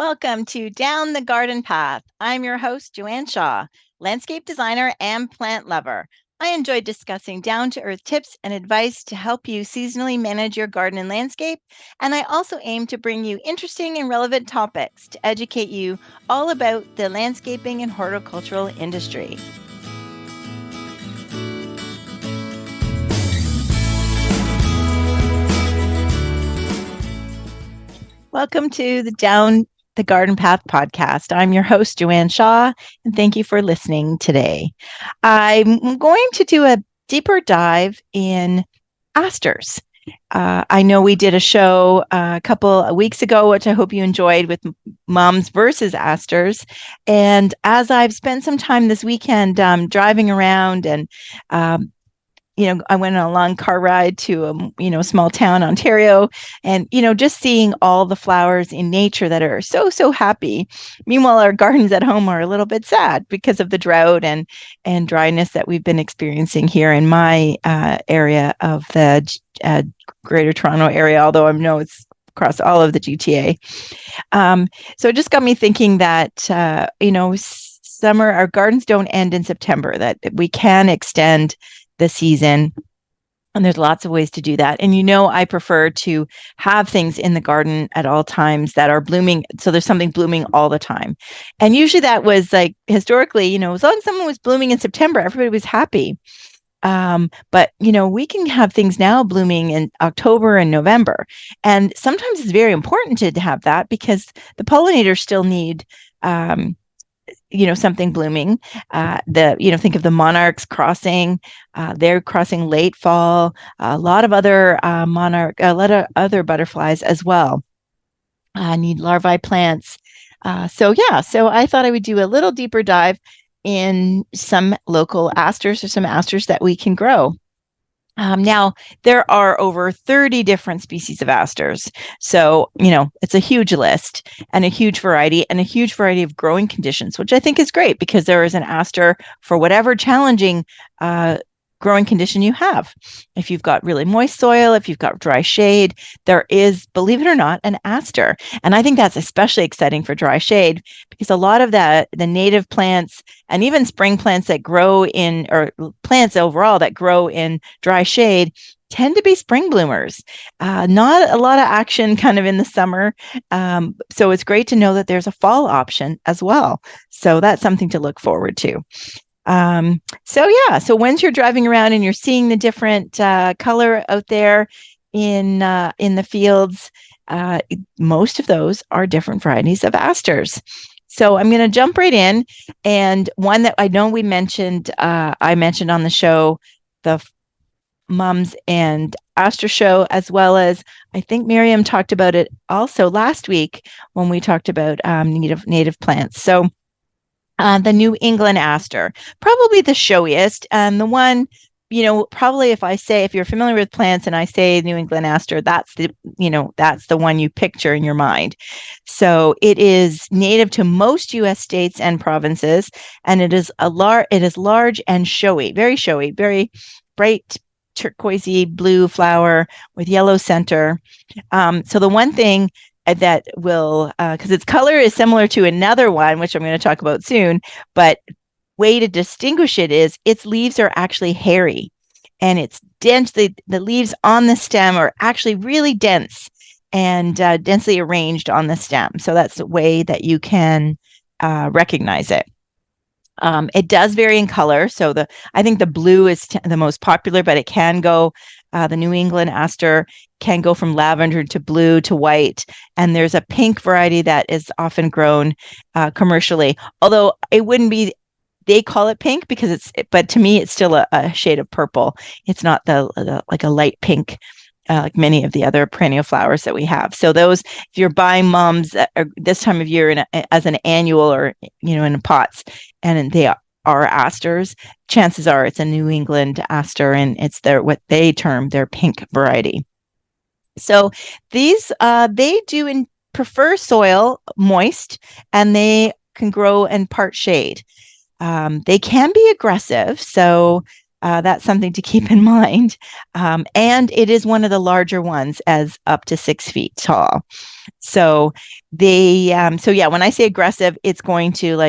Welcome to Down the Garden Path. I'm your host, Joanne Shaw, landscape designer and plant lover. I enjoy discussing down-to-earth tips and advice to help you seasonally manage your garden and landscape, and I also aim to bring you interesting and relevant topics to educate you all about the landscaping and horticultural industry. Welcome to the Down the Garden Path podcast. I'm your host, Joanne Shaw, and thank you for listening today. I'm going to do a deeper dive in asters. I know we did a show a couple of weeks ago, which I hope you enjoyed, with mums versus asters. And as I've spent some time this weekend driving around and I went on a long car ride to a small town, Ontario, and just seeing all the flowers in nature that are so happy. Meanwhile, our gardens at home are a little bit sad because of the drought and dryness that we've been experiencing here in my area of the Greater Toronto area. Although I know it's across all of the GTA. So it just got me thinking that summer, our gardens don't end in September. That we can extend the season, and there's lots of ways to do that. And I prefer to have things in the garden at all times that are blooming, so there's something blooming all the time. And usually that was like historically, as long as someone was blooming in September, everybody was happy. But we can have things now blooming in October and November, and sometimes it's very important to have that because the pollinators still need something blooming. Think of the monarchs crossing. They're crossing late fall. A lot of other a lot of other butterflies as well need larvae plants. So I thought I would do a little deeper dive in some local asters or some asters that we can grow. Now, there are over 30 different species of asters. So, it's a huge list and a huge variety of growing conditions, which I think is great because there is an aster for whatever challenging growing condition you have. If you've got really moist soil, if you've got dry shade, there is, believe it or not, an aster. And I think that's especially exciting for dry shade because a lot of the native plants and even spring plants that grow in, or plants overall that grow in dry shade, tend to be spring bloomers. Not a lot of action kind of in the summer. So it's great to know that there's a fall option as well. So that's something to look forward to. So once you're driving around and you're seeing the different color out there in the fields, most of those are different varieties of asters. So I'm going to jump right in, and one that I know I mentioned on the show, the Mums and Aster show, as well as I think Miriam talked about it also last week when we talked about native plants. So the New England Aster, probably the showiest, and the one, probably if you're familiar with plants and I say New England Aster, that's the one you picture in your mind. So it is native to most U.S. states and provinces, and it is large and showy, very bright turquoisey blue flower with yellow center. So the one thing that will, because its color is similar to another one, which I'm going to talk about soon, but way to distinguish it is its leaves are actually hairy, and it's dense. The leaves on the stem are actually really dense and densely arranged on the stem. So that's the way that you can recognize it. It does vary in color. So I think the blue is the most popular, but it can go, the New England Aster can go from lavender to blue to white. And there's a pink variety that is often grown commercially, although it wouldn't be, they call it pink because but to me, it's still a shade of purple. It's not like a light pink, like many of the other perennial flowers that we have. So those, if you're buying mums this time of year as an annual or, in pots, and they are asters, chances are it's a New England Aster, and it's what they term their pink variety. So these, they do prefer soil moist, and they can grow in part shade. They can be aggressive. So That's something to keep in mind. And it is one of the larger ones, as up to 6 feet tall. So when I say aggressive, it's going to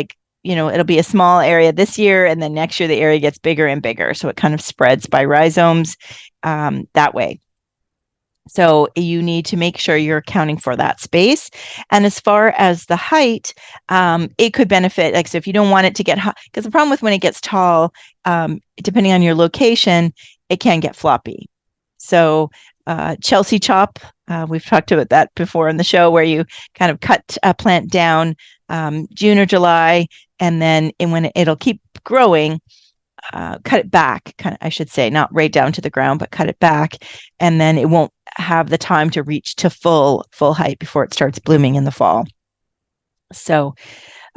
it'll be a small area this year, and then next year the area gets bigger and bigger. So it kind of spreads by rhizomes that way. So you need to make sure you're accounting for that space. And as far as the height, it could benefit. So if you don't want it to get high, because the problem with when it gets tall, depending on your location, it can get floppy. So Chelsea chop, we've talked about that before in the show, where you kind of cut a plant down June or July, and then when it'll keep growing, cut it back, I should say, not right down to the ground, but cut it back, and then it won't have the time to reach to full height before it starts blooming in the fall. So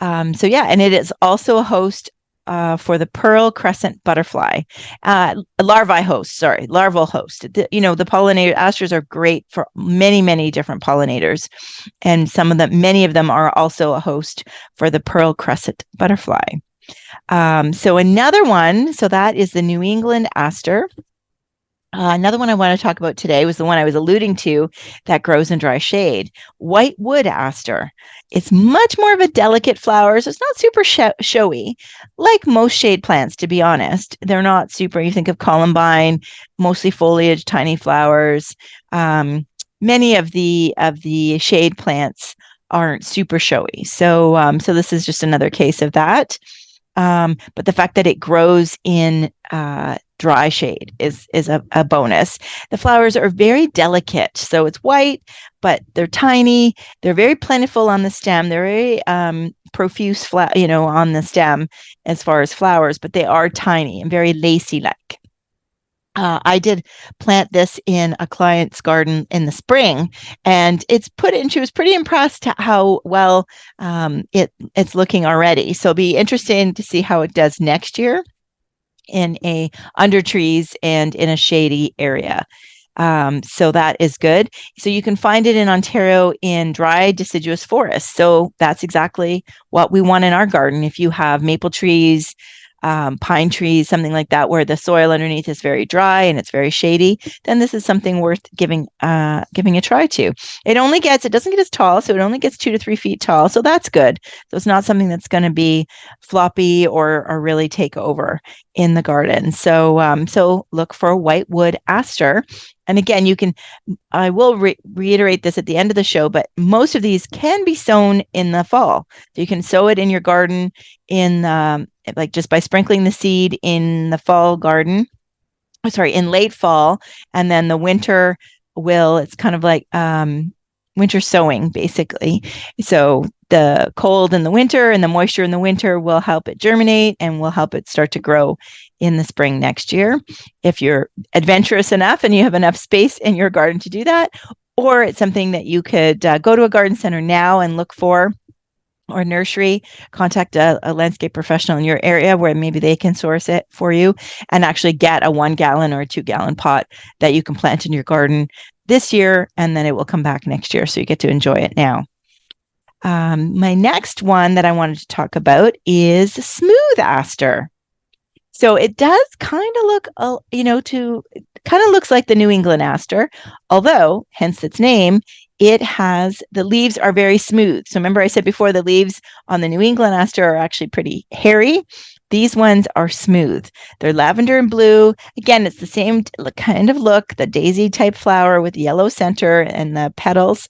and it is also a host for the pearl crescent butterfly, larval host. The pollinator asters are great for many different pollinators, and many of them are also a host for the pearl crescent butterfly. So another one, so that is the New England Aster. Another one I want to talk about today was the one I was alluding to that grows in dry shade, whitewood aster. It's much more of a delicate flower, so it's not super showy, like most shade plants, to be honest. They're not super, you think of columbine, mostly foliage, tiny flowers. Many of the shade plants aren't super showy. So this is just another case of that. But the fact that it grows in dry shade is a bonus. The flowers are very delicate, so it's white, but they're tiny. They're very plentiful on the stem. They're very profuse, on the stem as far as flowers, but they are tiny and very lacy-like. I did plant this in a client's garden in the spring, and she was pretty impressed how well it's looking already. So it'll be interesting to see how it does next year in under trees and in a shady area. So that is good. So you can find it in Ontario in dry deciduous forests. So that's exactly what we want in our garden. If you have maple trees, pine trees, something like that, where the soil underneath is very dry and it's very shady, then this is something worth giving a try to. It doesn't get as tall, so it only gets 2 to 3 feet tall. So that's good. So it's not something that's going to be floppy or really take over in the garden. So look for whitewood aster. And again, I will reiterate this at the end of the show, but most of these can be sown in the fall. So you can sow it in your garden just by sprinkling the seed in the fall garden, in late fall, and then the winter it's kind of like winter sowing, basically. So the cold in the winter and the moisture in the winter will help it germinate and will help it start to grow in the spring next year, if you're adventurous enough and you have enough space in your garden to do that. Or it's something that you could go to a garden center now and look for, or a nursery, contact a landscape professional in your area where maybe they can source it for you, and actually get a 1 gallon or a 2 gallon pot that you can plant in your garden this year, and then it will come back next year. So you get to enjoy it now. My next one that I wanted to talk about is smooth aster. So it does kind of look, looks like the New England Aster, although, hence its name, the leaves are very smooth. So remember I said before, the leaves on the New England Aster are actually pretty hairy. These ones are smooth. They're lavender and blue. Again, it's the same kind of look, the daisy type flower with yellow center and the petals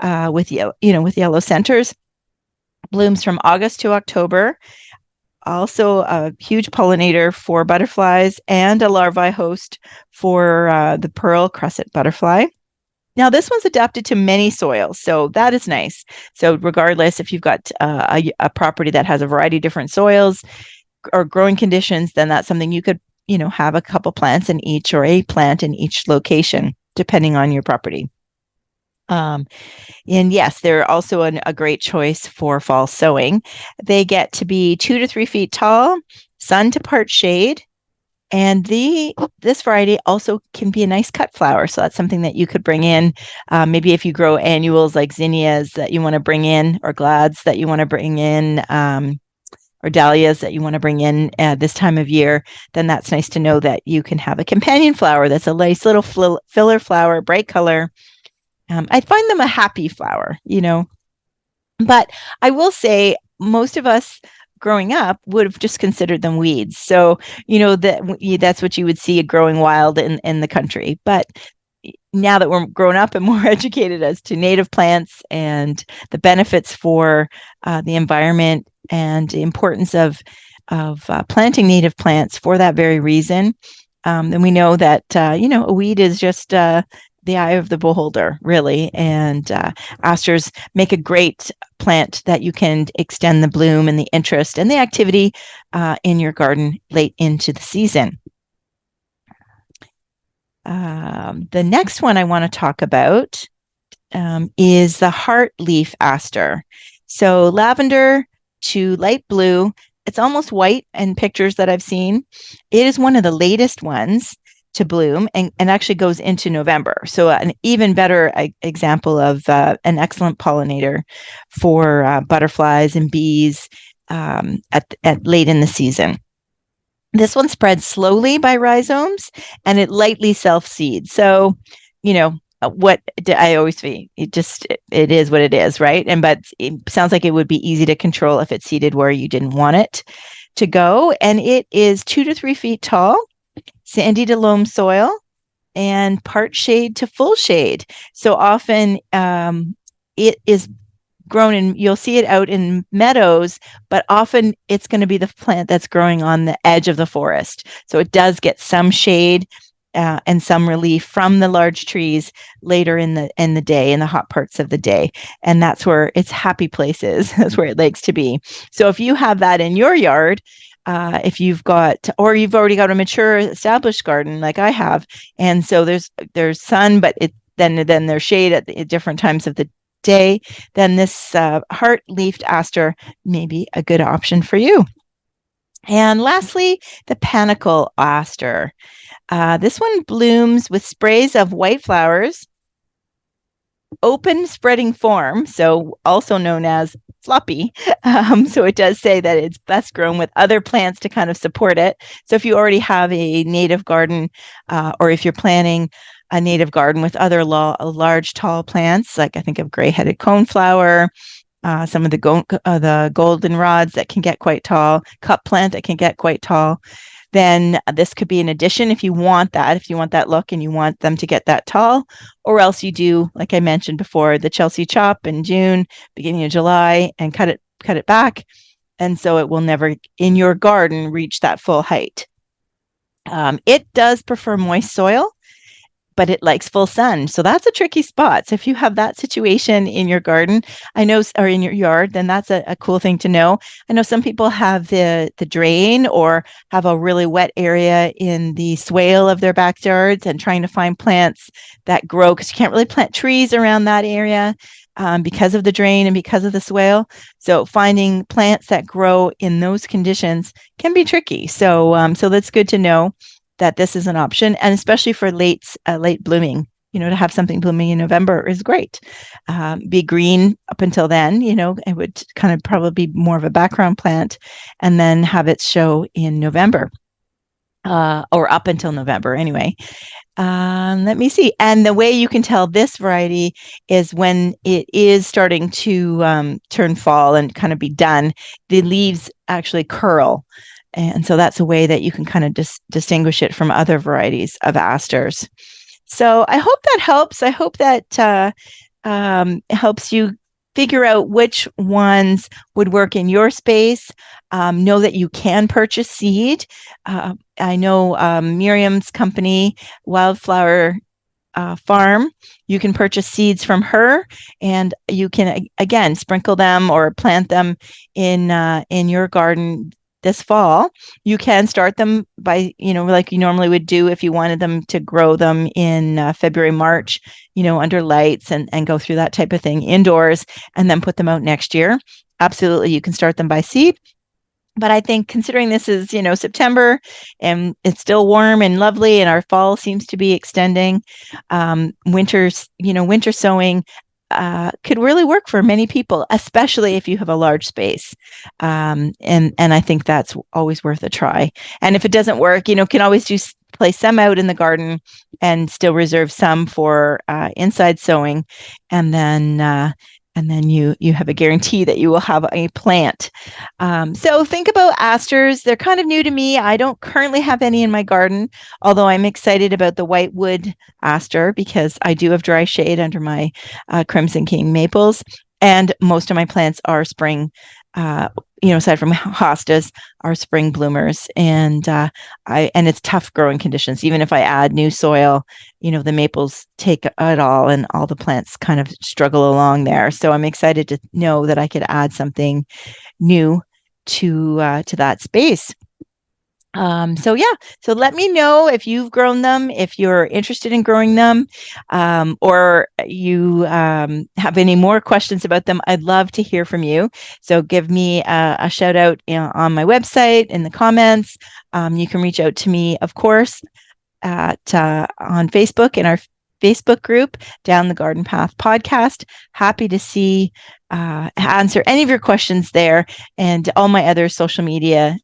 with yellow centers. Blooms from August to October. Also a huge pollinator for butterflies and a larvae host for the pearl crescent butterfly. Now, this one's adapted to many soils, so that is nice. So regardless, if you've got a property that has a variety of different soils or growing conditions, then that's something you could, have a couple plants in each, or a plant in each location, depending on your property. And yes, they're also a great choice for fall sowing. They get to be 2 to 3 feet tall, sun to part shade. And this variety also can be a nice cut flower. So that's something that you could bring in. Maybe if you grow annuals like zinnias that you want to bring in, or glads that you want to bring in, or dahlias that you want to bring in this time of year, then that's nice to know that you can have a companion flower that's a nice little filler flower, bright color. I find them a happy flower, but I will say most of us growing up would have just considered them weeds. So, that's what you would see growing wild in the country. But now that we're grown up and more educated as to native plants and the benefits for the environment and the importance of planting native plants for that very reason, then we know that, a weed is just the eye of the beholder, really. And asters make a great plant that you can extend the bloom and the interest and the activity in your garden late into the season. The next one I want to talk about is the heartleaf aster. So lavender to light blue. It's almost white in pictures that I've seen. It is one of the latest ones to bloom and actually goes into November. So an even better example of an excellent pollinator for butterflies and bees at late in the season. This one spreads slowly by rhizomes and it lightly self-seeds. So, what I always say, it is what it is, right? But it sounds like it would be easy to control if it's seeded where you didn't want it to go. And it is 2 to 3 feet tall, sandy to loam soil, and part shade to full shade. So often it is grown in, you'll see it out in meadows, but often it's going to be the plant that's growing on the edge of the forest. So it does get some shade and some relief from the large trees later in the day, in the hot parts of the day. And that's where its happy place is. That's where it likes to be. So if you have that in your yard, if you've got, or you've already got a mature established garden like I have, and so there's sun, but then there's shade at different times of the day, then this heart-leafed aster may be a good option for you. And lastly, the panicle aster. This one blooms with sprays of white flowers, open spreading form, so also known as floppy. So it does say that it's best grown with other plants to kind of support it. So if you already have a native garden, or if you're planning a native garden with other large tall plants, like I think of gray-headed coneflower, some of the goldenrods that can get quite tall, cup plant that can get quite tall, then this could be an addition if you want that look and you want them to get that tall. Or else you do, like I mentioned before, the Chelsea chop in June, beginning of July, and cut it back. And so it will never in your garden reach that full height. It does prefer moist soil, but it likes full sun. So that's a tricky spot. So if you have that situation in your garden, or in your yard, then that's a cool thing to know. I know some people have the drain or have a really wet area in the swale of their backyards and trying to find plants that grow, because you can't really plant trees around that area because of the drain and because of the swale. So finding plants that grow in those conditions can be tricky. So that's good to know that this is an option, and especially for late blooming, to have something blooming in November is great. Be green up until then, it would kind of probably be more of a background plant, and then have it show in November, or up until November anyway. Let me see. And the way you can tell this variety is when it is starting to turn fall and kind of be done, the leaves actually curl. And so that's a way that you can kind of distinguish it from other varieties of asters. So I hope that helps. I hope that helps you figure out which ones would work in your space. Know that you can purchase seed. I know Miriam's company, Wildflower Farm, you can purchase seeds from her, and you can again sprinkle them or plant them in your garden this fall. You can start them by, like you normally would do if you wanted them to grow them in February, March, under lights and go through that type of thing indoors, and then put them out next year. Absolutely, you can start them by seed. But I think considering this is, September and it's still warm and lovely and our fall seems to be extending, winter sowing could really work for many people, especially if you have a large space. And I think that's always worth a try. And if it doesn't work, can always just place some out in the garden and still reserve some for inside sowing. And then you have a guarantee that you will have a plant. So think about asters. They're kind of new to me. I don't currently have any in my garden, although I'm excited about the whitewood aster because I do have dry shade under my Crimson King maples, and most of my plants are spring. Aside from hostas, are spring bloomers, and it's tough growing conditions. Even if I add new soil, the maples take it all, and all the plants kind of struggle along there. So I'm excited to know that I could add something new to that space. So let me know if you've grown them, if you're interested in growing them, or you have any more questions about them. I'd love to hear from you. So give me a shout out on my website in the comments. You can reach out to me, of course, on Facebook in our Facebook group, Down the Garden Path Podcast. Happy to answer any of your questions there, and all my other social media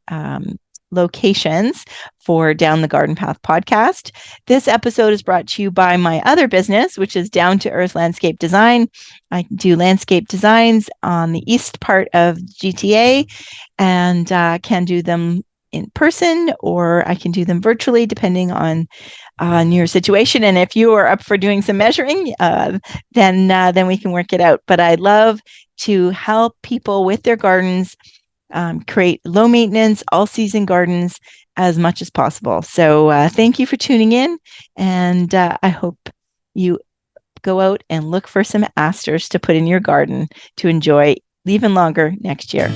locations for Down the Garden Path Podcast. This episode is brought to you by my other business, which is Down to Earth Landscape Design. I do landscape designs on the east part of GTA, and can do them in person, or I can do them virtually, depending on your situation. And if you are up for doing some measuring, then we can work it out. But I love to help people with their gardens create low maintenance, all season gardens as much as possible. So thank you for tuning in, and I hope you go out and look for some asters to put in your garden to enjoy even longer next year.